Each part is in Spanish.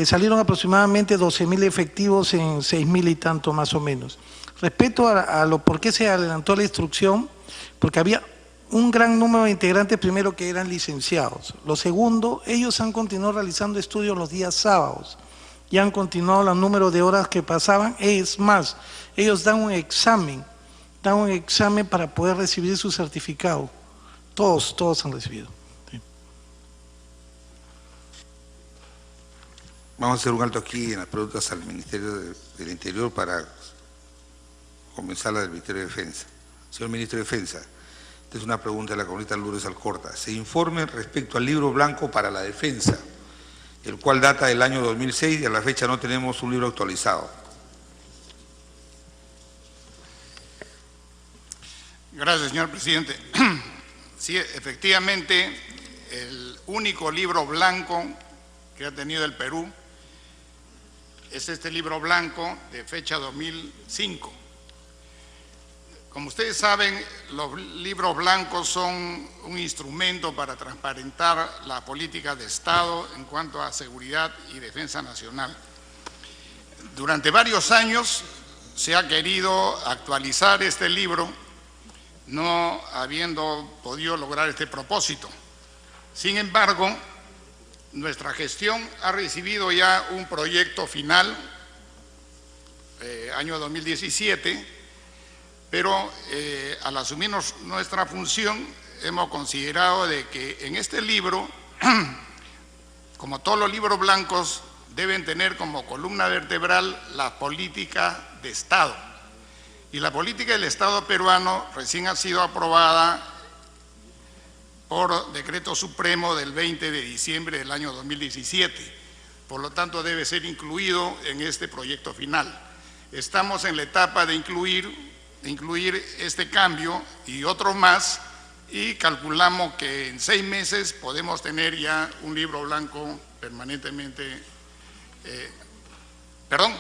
salieron aproximadamente 12.000 efectivos en 6.000 y tanto más o menos. Respecto a por qué se adelantó la instrucción, porque había un gran número de integrantes, primero, que eran licenciados. Lo segundo, ellos han continuado realizando estudios los días sábados y han continuado el número de horas que pasaban. Es más, ellos dan un examen para poder recibir su certificado. Todos han recibido. Sí. Vamos a hacer un alto aquí en las preguntas al Ministerio del Interior para comenzar la del Ministerio de Defensa. Señor Ministro de Defensa, esta es una pregunta de la congresista Lourdes Alcorta. Se informe respecto al libro blanco para la defensa, el cual data del año 2006 y a la fecha no tenemos un libro actualizado. Gracias, señor presidente. Sí, efectivamente, el único libro blanco que ha tenido el Perú es este libro blanco de fecha 2005. Como ustedes saben, los libros blancos son un instrumento para transparentar la política de Estado en cuanto a seguridad y defensa nacional. Durante varios años se ha querido actualizar este libro, no habiendo podido lograr este propósito. Sin embargo, nuestra gestión ha recibido ya un proyecto final, año 2017, pero al asumir nuestra función hemos considerado de que en este libro, como todos los libros blancos, deben tener como columna vertebral la política de Estado. Y la política del Estado peruano recién ha sido aprobada por decreto supremo del 20 de diciembre del año 2017. Por lo tanto, debe ser incluido en este proyecto final. Estamos en la etapa de incluir este cambio y otro más, y calculamos que en 6 meses podemos tener ya un libro blanco permanentemente. ¿Perdón?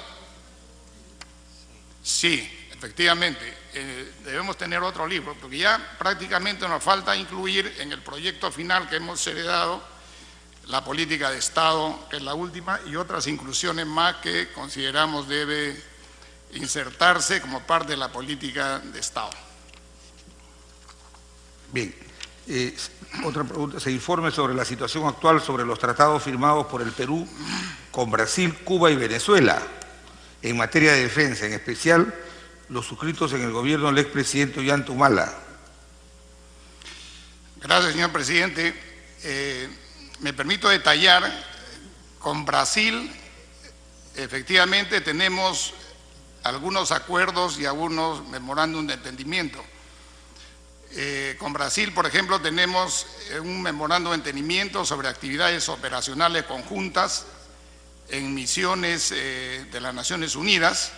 Sí, efectivamente, debemos tener otro libro, porque ya prácticamente nos falta incluir en el proyecto final que hemos heredado la política de Estado, que es la última, y otras inclusiones más que consideramos debe insertarse como parte de la política de Estado. Bien, otra pregunta, se informe sobre la situación actual sobre los tratados firmados por el Perú con Brasil, Cuba y Venezuela en materia de defensa, en especial los suscritos en el gobierno del expresidente Ollanta Humala. Gracias, señor presidente. Me permito detallar, con Brasil efectivamente tenemos algunos acuerdos y algunos memorándum de entendimiento. Con Brasil, por ejemplo, tenemos un memorándum de entendimiento sobre actividades operacionales conjuntas en misiones de las Naciones Unidas.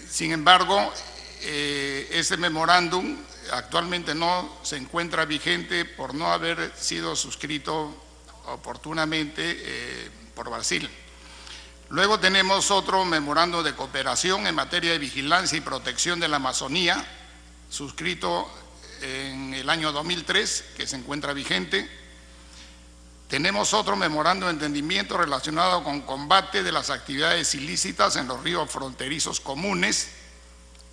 Sin embargo, ese memorándum actualmente no se encuentra vigente por no haber sido suscrito oportunamente por Brasil. Luego tenemos otro memorándum de cooperación en materia de vigilancia y protección de la Amazonía, suscrito en el año 2003, que se encuentra vigente. Tenemos otro memorándum de entendimiento relacionado con combate de las actividades ilícitas en los ríos fronterizos comunes,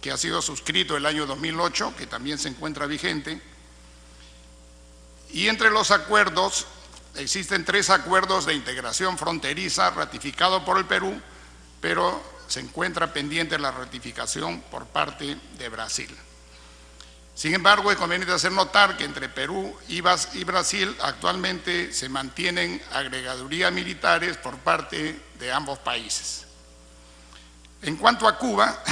que ha sido suscrito el año 2008, que también se encuentra vigente. Y entre los acuerdos, existen 3 acuerdos de integración fronteriza ratificados por el Perú, pero se encuentra pendiente la ratificación por parte de Brasil. Sin embargo, es conveniente hacer notar que entre Perú y Brasil actualmente se mantienen agregadurías militares por parte de ambos países. En cuanto a Cuba,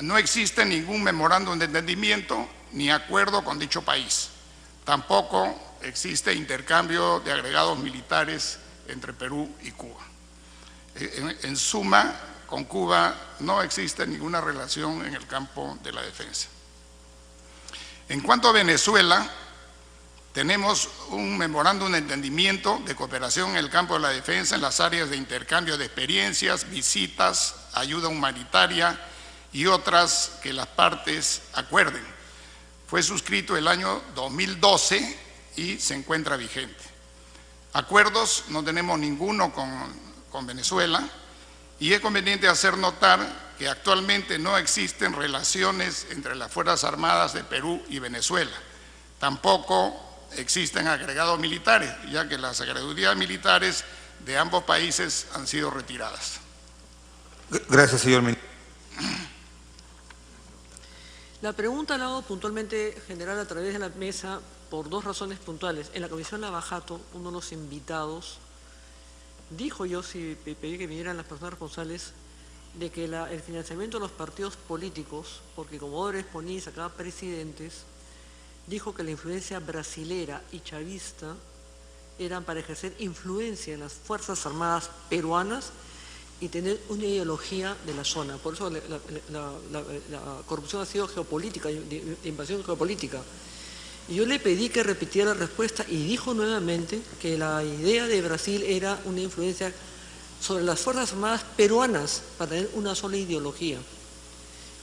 no existe ningún memorándum de entendimiento ni acuerdo con dicho país. Tampoco existe intercambio de agregados militares entre Perú y Cuba. En suma, con Cuba no existe ninguna relación en el campo de la defensa. En cuanto a Venezuela, tenemos un memorándum de entendimiento de cooperación en el campo de la defensa en las áreas de intercambio de experiencias, visitas, ayuda humanitaria y otras que las partes acuerden. Fue suscrito el año 2012 y se encuentra vigente. Acuerdos no tenemos ninguno con Venezuela, y es conveniente hacer notar que actualmente no existen relaciones entre las Fuerzas Armadas de Perú y Venezuela. Tampoco existen agregados militares, ya que las agregadurías militares de ambos países han sido retiradas. Gracias, señor ministro. La pregunta la hago puntualmente, general, a través de la mesa, por dos razones puntuales. En la Comisión Lavajato, uno de los invitados dijo, yo sí pedí que vinieran las personas responsables, de que el financiamiento de los partidos políticos, porque como Odres Ponís sacaba presidentes, dijo que la influencia brasilera y chavista eran para ejercer influencia en las Fuerzas Armadas peruanas y tener una ideología de la zona. Por eso la corrupción ha sido geopolítica, de invasión geopolítica. Y yo le pedí que repitiera la respuesta y dijo nuevamente que la idea de Brasil era una influencia sobre las Fuerzas Armadas peruanas para tener una sola ideología.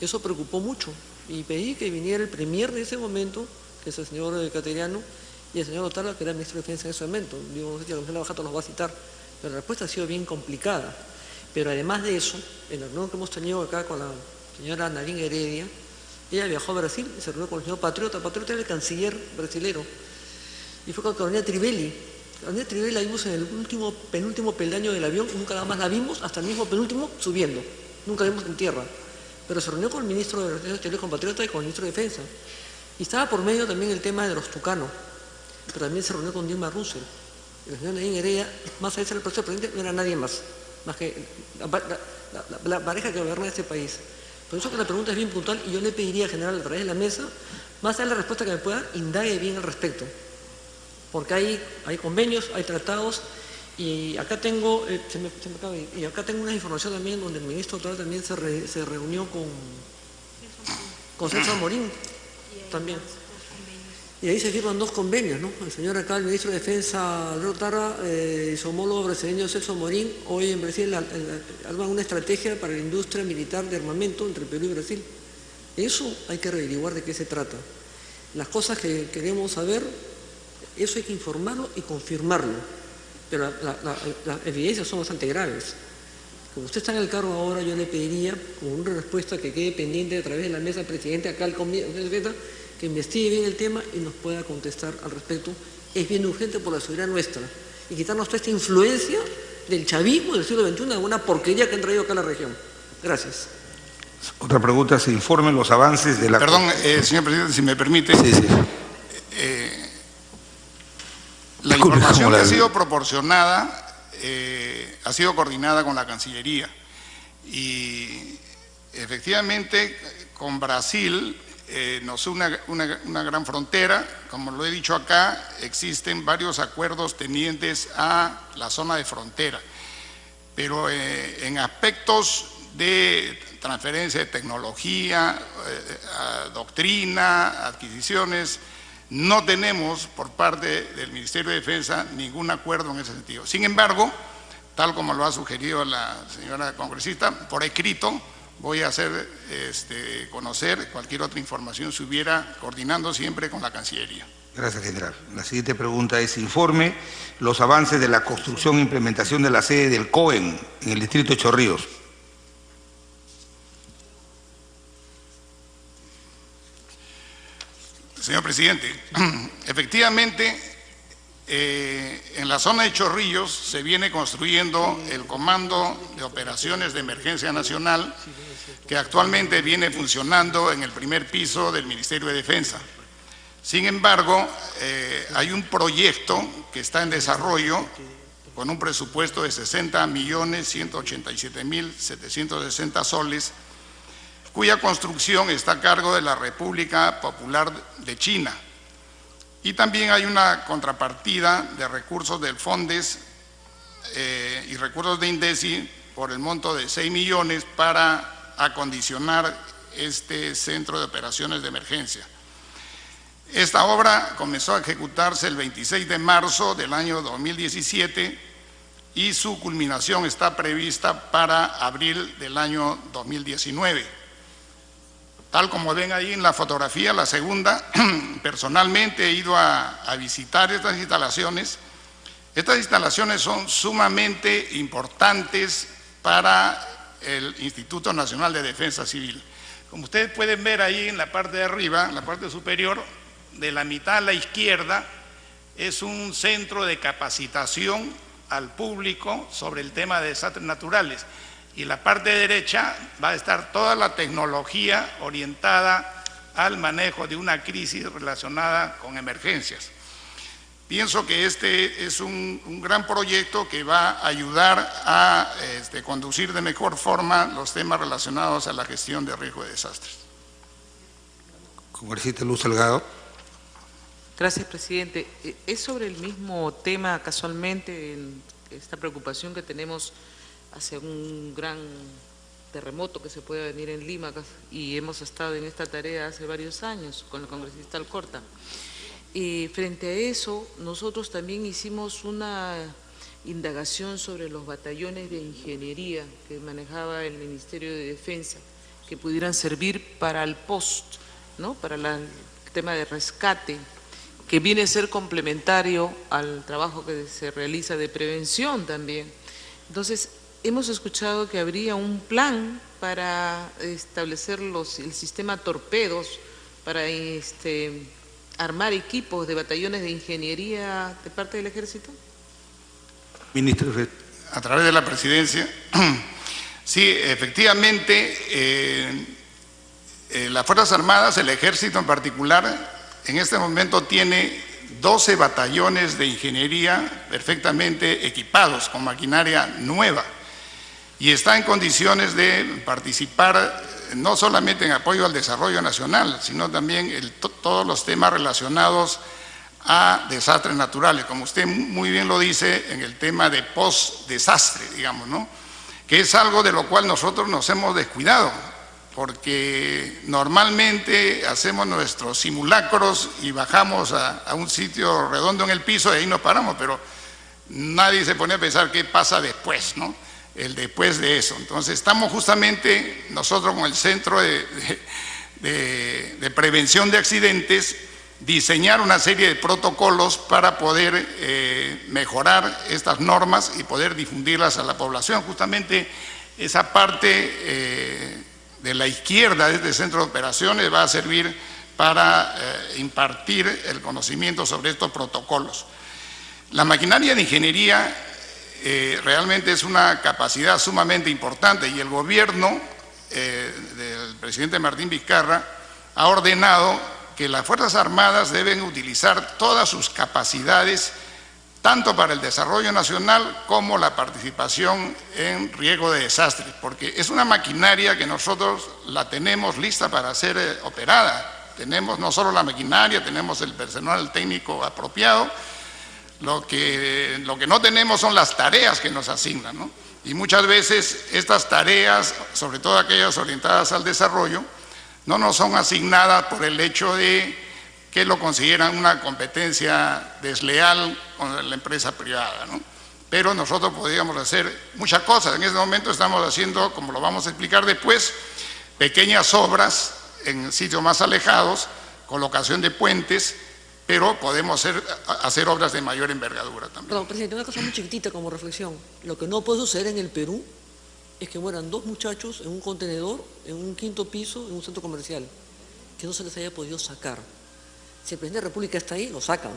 Eso preocupó mucho y pedí que viniera el premier de ese momento, que es el señor Cateriano, y el señor Otárola, que era el ministro de Defensa en ese momento. Digo, no sé si la Comisión Lavajato los va a citar, pero la respuesta ha sido bien complicada. Pero además de eso, en la reunión que hemos tenido acá con la señora Nadine Heredia, ella viajó a Brasil y se reunió con el señor Patriota. Patriota era el canciller brasilero. Y fue con Carolina Trivelli. Carolina Trivelli la vimos en el penúltimo peldaño del avión y nunca nada más la vimos hasta el mismo penúltimo subiendo. Nunca la vimos en tierra. Pero se reunió con el ministro de Relaciones Exteriores, con Patriota, y con el ministro de Defensa. Y estaba por medio también el tema de los tucanos. Pero también se reunió con Dilma Rousseff. Y la señora Nadine Heredia, más allá de ser el proceso presidente, no era nadie más que la pareja que gobierna este país. Por eso que la pregunta es bien puntual y yo le pediría, general, a través de la mesa, más allá de la respuesta que me pueda dar, indague bien al respecto. Porque hay convenios, hay tratados, y acá tengo, acá tengo una información también donde el ministro Otárola también se reunió con Celso Amorín también. Y ahí se firman dos convenios, ¿no? El señor acá, el ministro de Defensa, Alberto Otárola, y su homólogo brasileño Celso Amorín, hoy en Brasil arman una estrategia para la industria militar de armamento entre Perú y Brasil. Eso hay que averiguar de qué se trata. Las cosas que queremos saber, eso hay que informarlo y confirmarlo. Pero las evidencias son bastante graves. Como usted está en el cargo ahora, yo le pediría, como una respuesta que quede pendiente a través de la mesa presidente, acá al Comité, que investigue bien el tema y nos pueda contestar al respecto. Es bien urgente por la seguridad nuestra y quitarnos toda esta influencia del chavismo del siglo XXI, de alguna porquería que han traído acá a la región. Gracias. Otra pregunta, se informen los avances de la... Perdón, señor presidente, si me permite. Sí. La información que ha sido proporcionada ha sido coordinada con la Cancillería y efectivamente con Brasil nos une una gran frontera. Como lo he dicho acá, existen varios acuerdos tendientes a la zona de frontera, pero en aspectos de transferencia de tecnología, doctrina, adquisiciones, no tenemos por parte del Ministerio de Defensa ningún acuerdo en ese sentido. Sin embargo, tal como lo ha sugerido la señora congresista, por escrito voy a hacer conocer cualquier otra información si hubiera, coordinando siempre con la Cancillería. Gracias, general. La siguiente pregunta es: informe los avances de la construcción e implementación de la sede del COEN en el distrito de Chorrillos. Señor presidente, efectivamente, en la zona de Chorrillos se viene construyendo el Comando de Operaciones de Emergencia Nacional, que actualmente viene funcionando en el primer piso del Ministerio de Defensa. Sin embargo, hay un proyecto que está en desarrollo con un presupuesto de 60.187.760 soles, cuya construcción está a cargo de la República Popular de China. Y también hay una contrapartida de recursos del FONDES y recursos de INDECI por el monto de 6 millones para acondicionar este centro de operaciones de emergencia. Esta obra comenzó a ejecutarse el 26 de marzo del año 2017 y su culminación está prevista para abril del año 2019. Tal como ven ahí en la fotografía, la segunda, personalmente he ido a visitar estas instalaciones Estas instalaciones son sumamente importantes para el Instituto Nacional de Defensa Civil. Como ustedes pueden ver ahí en la parte de arriba, en la parte superior, de la mitad a la izquierda, es un centro de capacitación al público sobre el tema de desastres naturales. Y en la parte derecha va a estar toda la tecnología orientada al manejo de una crisis relacionada con emergencias. Pienso que este es un gran proyecto que va a ayudar a conducir de mejor forma los temas relacionados a la gestión de riesgo de desastres. Congresista Luz Salgado. Gracias, presidente. Es sobre el mismo tema, casualmente, en esta preocupación que tenemos hacia un gran terremoto que se puede venir en Lima, y hemos estado en esta tarea hace varios años con el congresista Alcorta. Frente a eso, nosotros también hicimos una indagación sobre los batallones de ingeniería que manejaba el Ministerio de Defensa, que pudieran servir para el post, ¿no? Para el tema de rescate, que viene a ser complementario al trabajo que se realiza de prevención también. Entonces, hemos escuchado que habría un plan para establecer el sistema torpedos, para armar equipos de batallones de ingeniería de parte del Ejército. Ministro. A través de la presidencia, sí, efectivamente, las Fuerzas Armadas, el Ejército en particular, en este momento tiene 12 batallones de ingeniería perfectamente equipados con maquinaria nueva y está en condiciones de participar no solamente en apoyo al desarrollo nacional, sino también todos los temas relacionados a desastres naturales, como usted muy bien lo dice, en el tema de post-desastre, digamos, ¿no? Que es algo de lo cual nosotros nos hemos descuidado, porque normalmente hacemos nuestros simulacros y bajamos a un sitio redondo en el piso y ahí nos paramos, pero nadie se pone a pensar qué pasa después, ¿no? El después de eso. Entonces estamos justamente nosotros con el Centro de Prevención de Accidentes diseñar una serie de protocolos para poder mejorar estas normas y poder difundirlas a la población. Justamente esa parte de la izquierda de este centro de operaciones va a servir para impartir el conocimiento sobre estos protocolos. La maquinaria de ingeniería realmente es una capacidad sumamente importante y el gobierno del presidente Martín Vizcarra ha ordenado que las Fuerzas Armadas deben utilizar todas sus capacidades tanto para el desarrollo nacional como la participación en riesgo de desastres, porque es una maquinaria que nosotros la tenemos lista para ser operada. Tenemos no solo la maquinaria, tenemos el personal técnico apropiado. Lo que no tenemos son las tareas que nos asignan, ¿no? Y muchas veces estas tareas, sobre todo aquellas orientadas al desarrollo, no nos son asignadas por el hecho de que lo consideran una competencia desleal con la empresa privada, ¿no? Pero nosotros podríamos hacer muchas cosas. En este momento estamos haciendo, como lo vamos a explicar después, pequeñas obras en sitios más alejados, colocación de puentes, pero podemos hacer obras de mayor envergadura también. Perdón, presidente, una cosa muy chiquitita como reflexión. Lo que no puede suceder en el Perú es que mueran dos muchachos en un contenedor, en un quinto piso, en un centro comercial, que no se les haya podido sacar. Si el presidente de la República está ahí, lo sacan.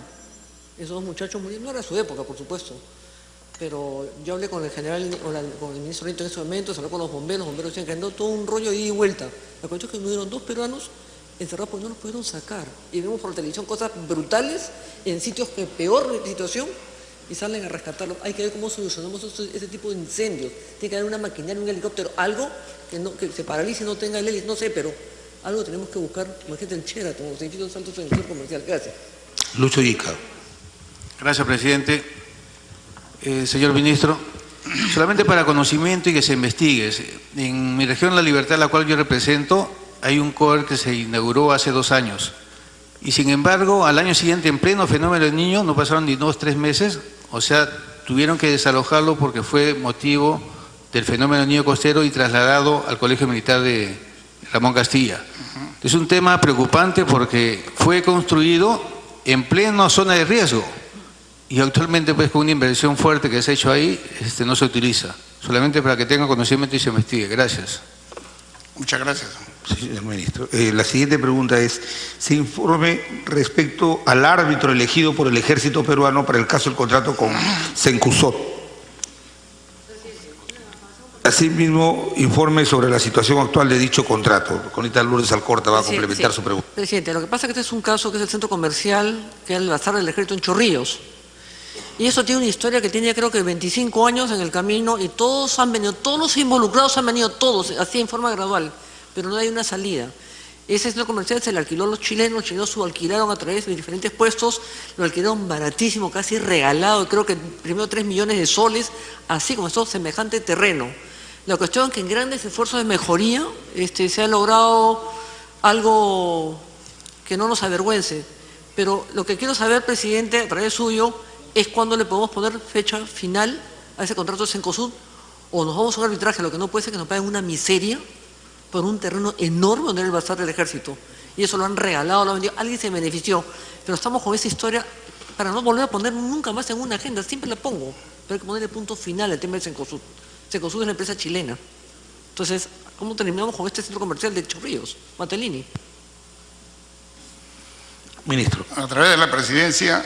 Esos dos muchachos murieron, no era su época, por supuesto, pero yo hablé con el general, con el ministro Rito en ese momento, se habló con los bomberos decían que andó todo un rollo de ida y vuelta. La cuestión es que murieron dos peruanos encerrados porque no los pudieron sacar. Y vemos por la televisión cosas brutales en sitios que peor situación y salen a rescatarlos. Hay que ver cómo solucionamos ese tipo de incendios. Tiene que haber una maquinaria, un helicóptero, algo que se paralice y no tenga el hélice, no sé, pero algo tenemos que buscar. Imagínate el Sheraton, los edificios altos en el centro comercial. Gracias. Lucho Ica. Gracias, presidente. Señor ministro, solamente para conocimiento y que se investigue. En mi región, La Libertad, la cual yo represento, hay un COER que se inauguró hace 2 años. Y sin embargo, al año siguiente, en pleno fenómeno del Niño, no pasaron ni 2 o 3 meses, o sea, tuvieron que desalojarlo porque fue motivo del fenómeno del Niño costero y trasladado al Colegio Militar de Ramón Castilla. Es un tema preocupante porque fue construido en plena zona de riesgo. Y actualmente, pues, con una inversión fuerte que se ha hecho ahí, no se utiliza. Solamente para que tenga conocimiento y se investigue. Gracias. Muchas gracias. Sí, señor ministro. La siguiente pregunta es, ¿se informe respecto al árbitro elegido por el Ejército Peruano para el caso del contrato con Cencosud? Asimismo, informe sobre la situación actual de dicho contrato. Conita Lourdes Alcorta va a complementar su pregunta. Presidente, lo que pasa es que este es un caso que es el centro comercial, que es el Bazar del Ejército en Chorrillos. Y eso tiene una historia que tiene creo que 25 años en el camino y todos han venido, todos los involucrados han venido, todos, así en forma gradual, pero no hay una salida. Ese centro comercial se le alquiló a los chilenos subalquilaron a través de diferentes puestos, lo alquilaron baratísimo, casi regalado, creo que primero 3 millones de soles, así como esto, semejante terreno. La cuestión es que en grandes esfuerzos de mejoría se ha logrado algo que no nos avergüence, pero lo que quiero saber, presidente, a través suyo, es cuándo le podemos poner fecha final a ese contrato de Cencosud, o nos vamos a un arbitraje, lo que no puede ser que nos paguen una miseria por un terreno enorme donde era el Bazar del Ejército. Y eso lo han regalado, lo han vendido, alguien se benefició. Pero estamos con esa historia para no volver a poner nunca más en una agenda, siempre la pongo, pero hay que ponerle punto final al tema del Cencosud. Cencosud es una empresa chilena. Entonces, ¿cómo terminamos con este centro comercial de Chorrillos, Matelini? Ministro. A través de la presidencia,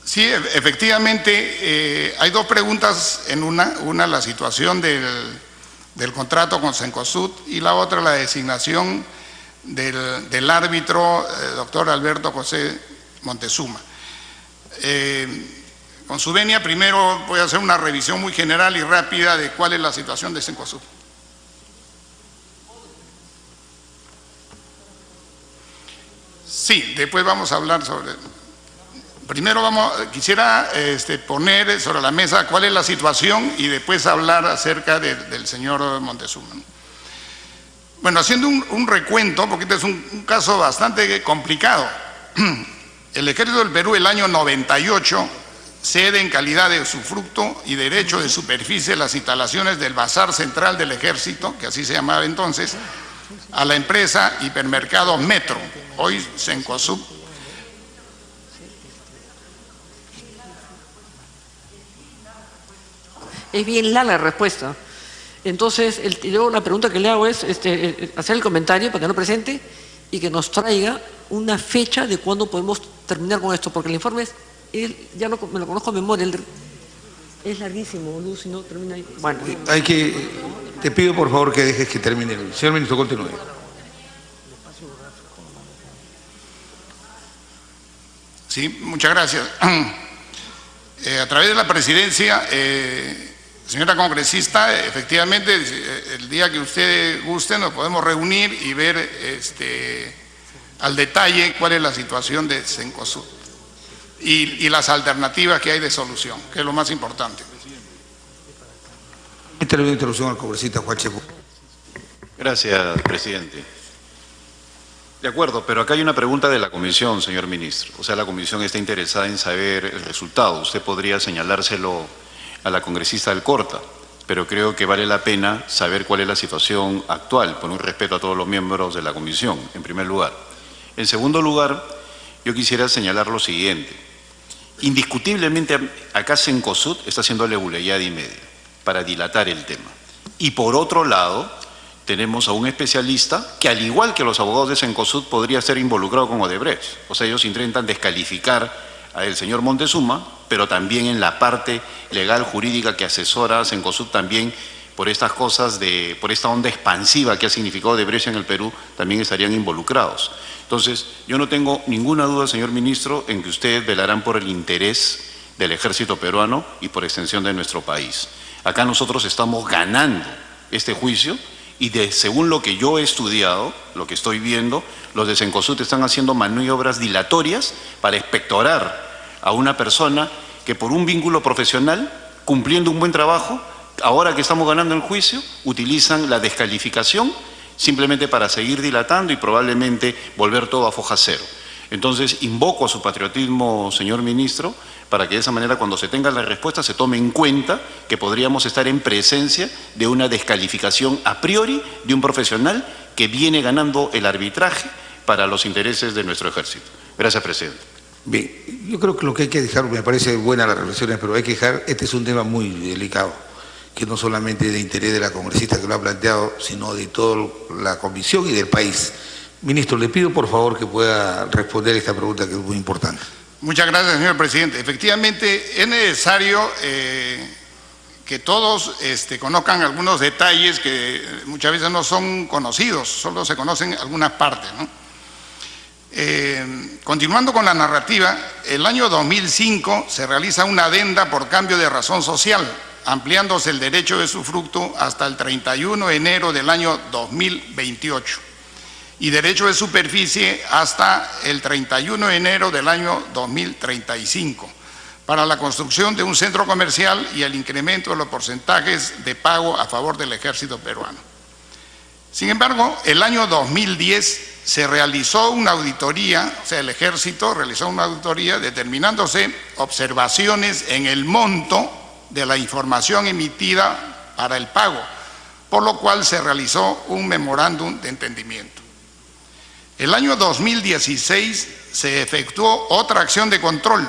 sí, efectivamente, hay dos preguntas en una la situación del contrato con Cencosud y la otra la designación del árbitro, doctor Alberto José Montezuma. Con su venia, primero voy a hacer una revisión muy general y rápida de cuál es la situación de Cencosud. Sí, después vamos a hablar sobre... Primero quisiera poner sobre la mesa cuál es la situación y después hablar acerca del señor Montezuma. Bueno, haciendo un recuento, porque este es un caso bastante complicado. El Ejército del Perú el año 98 cede en calidad de usufructo y derecho de superficie las instalaciones del Bazar Central del Ejército, que así se llamaba entonces, a la empresa Hipermercados Metro, hoy Cencosud. Es bien larga la respuesta. Entonces, yo la pregunta que le hago es hacer el comentario para que no presente y que nos traiga una fecha de cuándo podemos terminar con esto, porque el informe ya me lo conozco de memoria, es larguísimo, Luz, si no termina ahí. Bueno. Te pido por favor que dejes que termine. Señor ministro, continúe. Sí, muchas gracias. A través de la presidencia, señora congresista, efectivamente, el día que usted guste nos podemos reunir y ver al detalle cuál es la situación de Cencosud y las alternativas que hay de solución, que es lo más importante. Intervención al congresista Juan Checo. Gracias, presidente. De acuerdo, pero acá hay una pregunta de la comisión, señor ministro. O sea, la comisión está interesada en saber el resultado. Usted podría señalárselo a la congresista Alcorta, pero creo que vale la pena saber cuál es la situación actual, por un respeto a todos los miembros de la comisión, en primer lugar. En segundo lugar, yo quisiera señalar lo siguiente. Indiscutiblemente, acá Cencosud está haciéndole buleada y media para dilatar el tema. Y por otro lado, tenemos a un especialista que, al igual que los abogados de Cencosud, podría ser involucrado con Odebrecht. O sea, ellos intentan descalificar al señor Montezuma, pero también en la parte legal jurídica que asesora a Cencosud también por estas cosas, por esta onda expansiva que ha significado Odebrecht en el Perú, también estarían involucrados. Entonces, yo no tengo ninguna duda, señor ministro, en que ustedes velarán por el interés del ejército peruano y por extensión de nuestro país. Acá nosotros estamos ganando este juicio y según lo que yo he estudiado, lo que estoy viendo, los de Cencosud están haciendo maniobras dilatorias para expectorar a una persona que por un vínculo profesional, cumpliendo un buen trabajo, ahora que estamos ganando el juicio, utilizan la descalificación simplemente para seguir dilatando y probablemente volver todo a foja cero. Entonces, invoco a su patriotismo, señor ministro, para que de esa manera, cuando se tenga la respuesta, se tome en cuenta que podríamos estar en presencia de una descalificación a priori de un profesional que viene ganando el arbitraje para los intereses de nuestro ejército. Gracias, presidente. Bien, yo creo que lo que hay que dejar, me parece buena las reflexiones, pero hay que dejar, este es un tema muy delicado, que no solamente es de interés de la congresista que lo ha planteado, sino de toda la comisión y del país. Ministro, le pido por favor que pueda responder esta pregunta que es muy importante. Muchas gracias, señor presidente. Efectivamente, es necesario que todos conozcan algunos detalles que muchas veces no son conocidos, solo se conocen algunas partes, ¿no? Continuando con la narrativa, el año 2005 se realiza una adenda por cambio de razón social, ampliándose el derecho de usufructo hasta el 31 de enero del año 2028 y derecho de superficie hasta el 31 de enero del año 2035 para la construcción de un centro comercial y el incremento de los porcentajes de pago a favor del ejército peruano. Sin embargo, el año 2010 se realizó una auditoría, o sea, el ejército realizó una auditoría determinándose observaciones en el monto de la información emitida para el pago, por lo cual se realizó un memorándum de entendimiento. El año 2016 se efectuó otra acción de control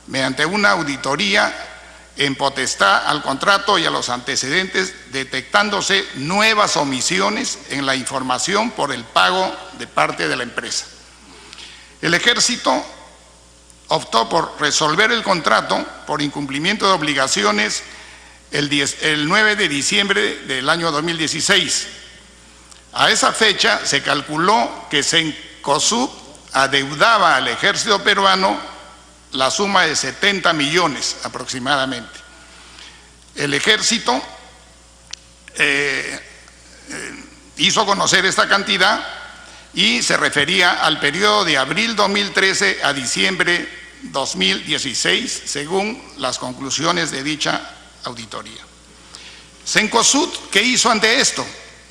mediante una auditoría en potestad al contrato y a los antecedentes, detectándose nuevas omisiones en la información por el pago de parte de la empresa. El ejército optó por resolver el contrato por incumplimiento de obligaciones el 9 de diciembre del año 2016. A esa fecha se calculó que Cencosud adeudaba al ejército peruano la suma de 70 millones aproximadamente. El ejército hizo conocer esta cantidad y se refería al periodo de abril 2013 a diciembre 2016, según las conclusiones de dicha auditoría. Cencosud, ¿qué hizo ante esto?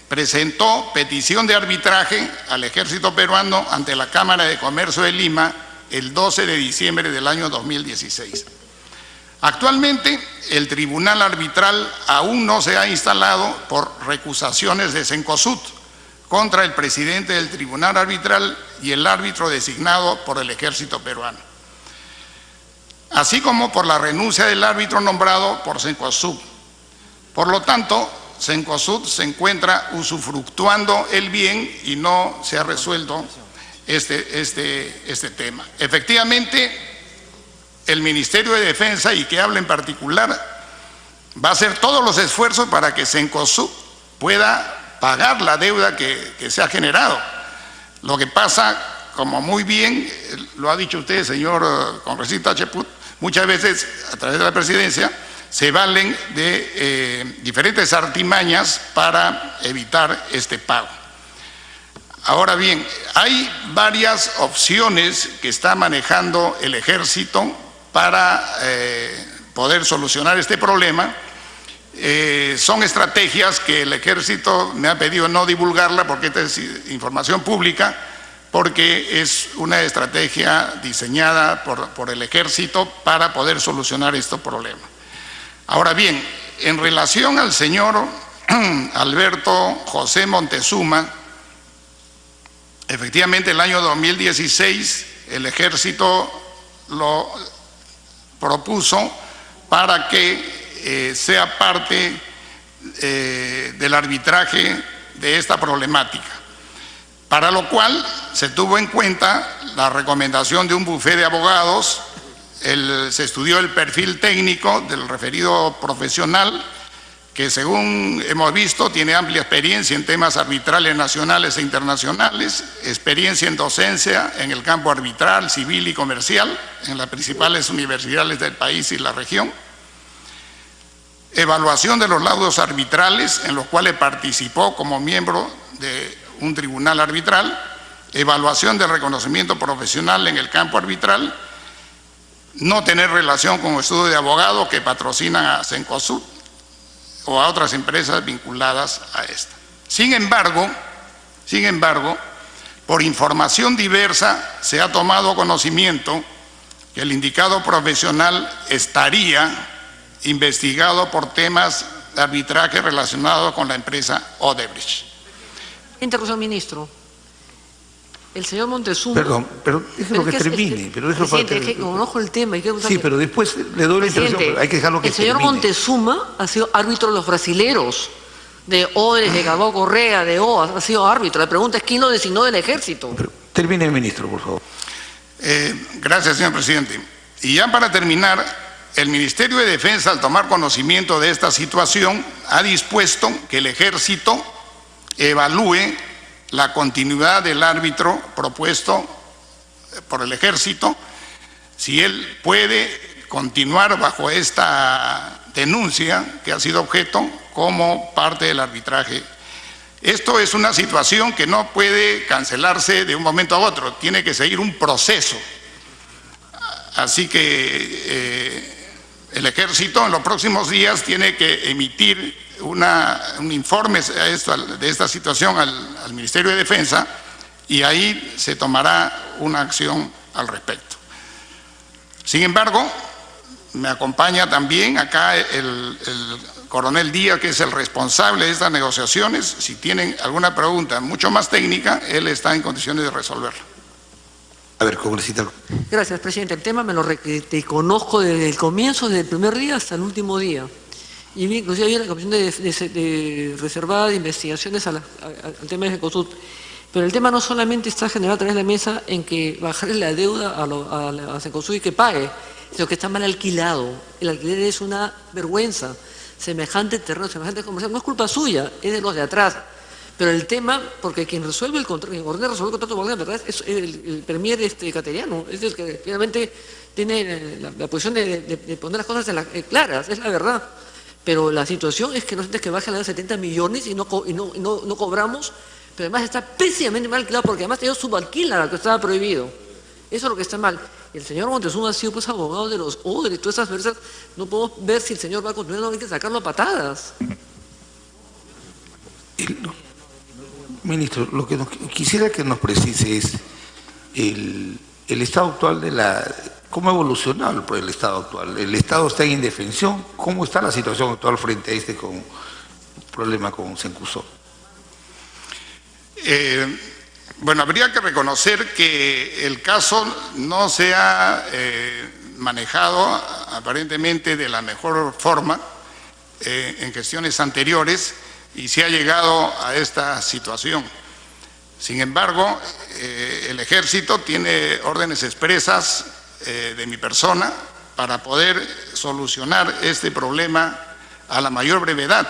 Presentó petición de arbitraje al ejército peruano ante la Cámara de Comercio de Lima el 12 de diciembre del año 2016. Actualmente, el tribunal arbitral aún no se ha instalado por recusaciones de Cencosud contra el presidente del tribunal arbitral y el árbitro designado por el ejército peruano, así como por la renuncia del árbitro nombrado por Cencosud. Por lo tanto, Cencosud se encuentra usufructuando el bien y no se ha resuelto este tema. Efectivamente, el Ministerio de Defensa, y que habla en particular, va a hacer todos los esfuerzos para que Cencosud pueda pagar la deuda que se ha generado. Lo que pasa, como muy bien lo ha dicho usted, señor congresista Cheput, muchas veces a través de la presidencia se valen de diferentes artimañas para evitar este pago. Ahora bien, hay varias opciones que está manejando el ejército para poder solucionar este problema. Son estrategias que el ejército me ha pedido no divulgarla porque esta es información pública, porque es una estrategia diseñada por el ejército para poder solucionar estos problemas. Ahora bien, en relación al señor Alberto José Montezuma, efectivamente, el año 2016 el ejército lo propuso para que sea parte del arbitraje de esta problemática, para lo cual se tuvo en cuenta la recomendación de un bufete de abogados, se estudió el perfil técnico del referido profesional, que según hemos visto tiene amplia experiencia en temas arbitrales nacionales e internacionales, experiencia en docencia en el campo arbitral, civil y comercial en las principales universidades del país y la región, evaluación de los laudos arbitrales en los cuales participó como miembro de un tribunal arbitral, evaluación del reconocimiento profesional en el campo arbitral, no tener relación con estudios de abogados que patrocinan a Cencosud o a otras empresas vinculadas a esta. Sin embargo, por información diversa se ha tomado conocimiento que el indicado profesional estaría investigado por temas de arbitraje relacionados con la empresa Odebrecht. Interrupción, ministro. El señor Montezuma... Perdón, pero déjelo que termine. Pero déjelo presidente, es que conozco el tema. Sí, pero después le doy la intervención, pero hay que dejarlo que termine. El señor Montezuma ha sido árbitro de los brasileros, de Odres, de Gabo Correa, de OAS, ha sido árbitro. La pregunta es quién lo designó del ejército. Pero termine, ministro, por favor. Gracias, señor presidente. Y ya para terminar, el Ministerio de Defensa, al tomar conocimiento de esta situación, ha dispuesto que el ejército evalúe la continuidad del árbitro propuesto por el ejército, si él puede continuar bajo esta denuncia que ha sido objeto como parte del arbitraje. Esto es una situación que no puede cancelarse de un momento a otro, tiene que seguir un proceso. Así que el ejército en los próximos días tiene que emitir un informe de esta situación al Ministerio de Defensa y ahí se tomará una acción al respecto. Sin embargo, me acompaña también acá el coronel Díaz, que es el responsable de estas negociaciones. Si tienen alguna pregunta mucho más técnica, él está en condiciones de resolverla. A ver, congresista. Gracias, presidente. El tema me lo conozco desde el comienzo, desde el primer día hasta el último día. Y inclusive había la comisión de reservada de investigaciones al tema de Ecosud. Pero el tema no solamente está generado a través de la mesa en que bajarle la deuda a Ecosud y que pague, sino que está mal alquilado. El alquiler es una vergüenza. Semejante terreno, semejante comercial, no es culpa suya, es de los de atrás. Pero el tema, porque quien resuelve el contrato, quien ordena resolver el contrato, en verdad, es el premier cateriano, es el que finalmente tiene la posición de poner las cosas claras, es la verdad. Pero la situación es que no sientes que bajan a 70 millones y no cobramos, pero además está pésimamente mal alquilado porque además ellos subalquilan a lo que estaba prohibido. Eso es lo que está mal. El señor Montezuma ha sido pues abogado de los Odres y todas esas versas. No podemos ver si el señor va a continuar, no hay que sacarlo a patadas. Ministro, lo que quisiera que nos precise es el estado actual de ¿cómo ha evolucionado el estado actual? ¿El Estado está en indefensión? ¿Cómo está la situación actual frente a este problema con Cencosud? Bueno, habría que reconocer que el caso no se ha manejado aparentemente de la mejor forma en gestiones anteriores y se ha llegado a esta situación. Sin embargo, el Ejército tiene órdenes expresas de mi persona para poder solucionar este problema a la mayor brevedad.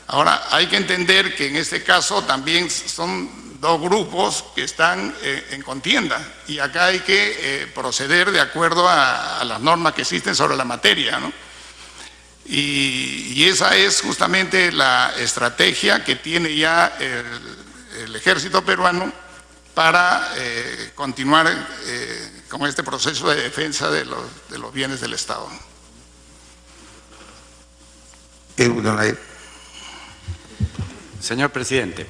Ahora, hay que entender que en este caso también son dos grupos que están en contienda y acá hay que proceder de acuerdo a las normas que existen sobre la materia, ¿no? Y esa es justamente la estrategia que tiene ya el Ejército peruano para continuar con este proceso de defensa de los bienes del Estado. Señor presidente,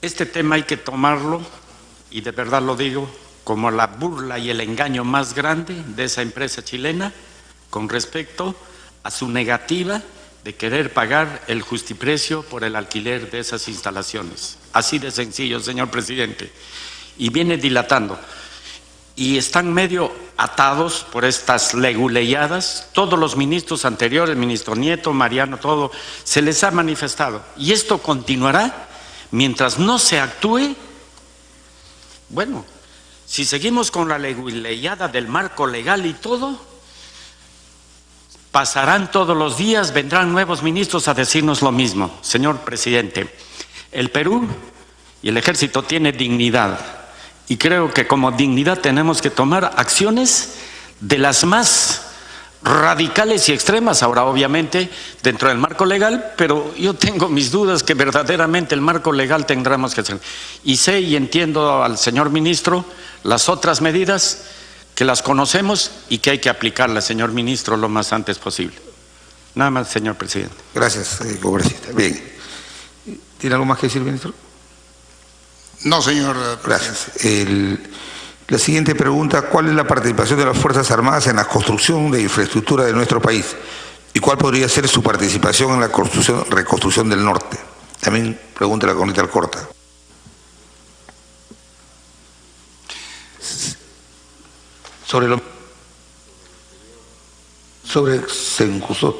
este tema hay que tomarlo, y de verdad lo digo, como la burla y el engaño más grande de esa empresa chilena con respecto a su negativa de querer pagar el justiprecio por el alquiler de esas instalaciones. Así de sencillo, señor presidente. Y viene dilatando. Y están medio atados por estas leguleyadas. Todos los ministros anteriores, el ministro Nieto, Mariano, todo, se les ha manifestado. Y esto continuará mientras no se actúe. Bueno, si seguimos con la leguleyada del marco legal y todo, pasarán todos los días, vendrán nuevos ministros a decirnos lo mismo. Señor presidente, el Perú y el Ejército tienen dignidad y creo que como dignidad tenemos que tomar acciones de las más radicales y extremas, ahora obviamente dentro del marco legal, pero yo tengo mis dudas que verdaderamente el marco legal tendremos que hacer. Y sé y entiendo al señor ministro las otras medidas que las conocemos y que hay que aplicarlas, señor ministro, lo más antes posible. Nada más, señor presidente. Gracias, congresista. Bien. ¿Tiene algo más que decir, ministro? No, señor presidente. Gracias. La siguiente pregunta: ¿cuál es la participación de las Fuerzas Armadas en la construcción de infraestructura de nuestro país? ¿Y cuál podría ser su participación en la reconstrucción del norte? También pregunta la congresista Alcorta. sobre Sencusó.